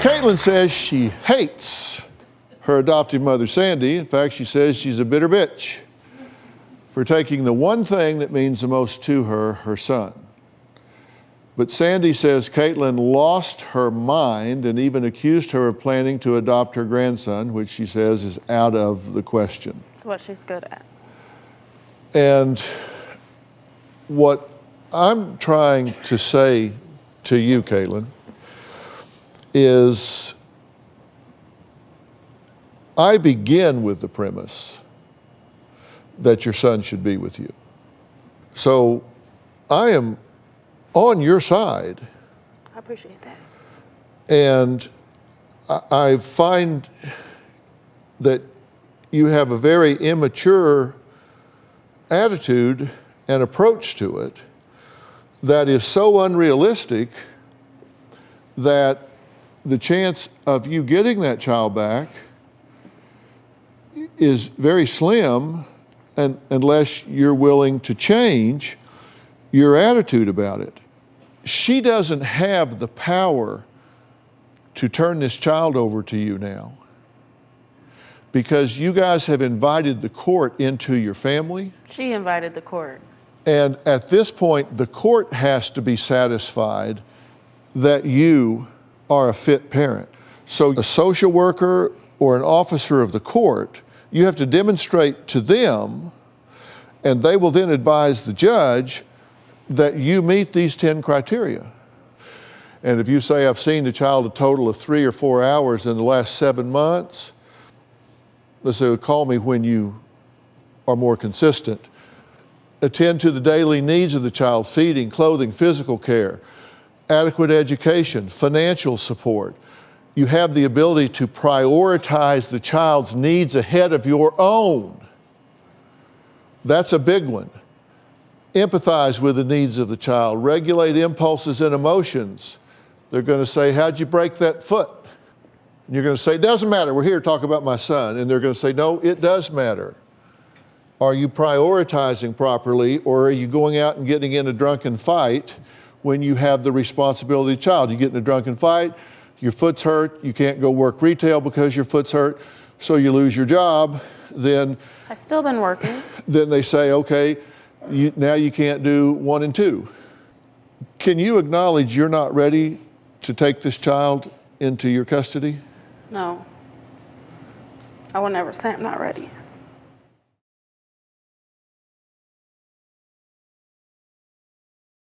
Caitlin says she hates her adoptive mother, Sandy. In fact, she says she's a bitter bitch for taking the one thing that means the most to her, her son. But Sandy says Caitlin lost her mind and even accused her of planning to adopt her grandson, which she says is out of the question. It's what she's good at. And what I'm trying to say to you, Caitlin, is I begin with the premise that your son should be with you. So I am on your side. I appreciate that. And I find that you have a very immature attitude and approach to it that is so unrealistic that the chance of you getting that child back is very slim, and unless you're willing to change your attitude about it. She doesn't have the power to turn this child over to you now, because you guys have invited the court into your family. She invited the court. And at this point, the court has to be satisfied that you are a fit parent. So a social worker or an officer of the court, you have to demonstrate to them, and they will then advise the judge that you meet these 10 criteria. And if you say, I've seen the child a total of 3 or 4 hours in the last 7 months, let's say, call me when you are more consistent. Attend to the daily needs of the child: feeding, clothing, physical care, adequate education, financial support. You have the ability to prioritize the child's needs ahead of your own. That's a big one. Empathize with the needs of the child. Regulate impulses and emotions. They're going to say, how'd you break that foot? And you're going to say, it doesn't matter, we're here to talk about my son. And they're going to say, no, it does matter. Are you prioritizing properly, or are you going out and getting in a drunken fight when you have the responsibility of the child? You get in a drunken fight, your foot's hurt, you can't go work retail because your foot's hurt, so you lose your job. Then I've still been working. Then they say, okay, now you can't do 1 and 2. Can you acknowledge you're not ready to take this child into your custody? No. I will never say I'm not ready.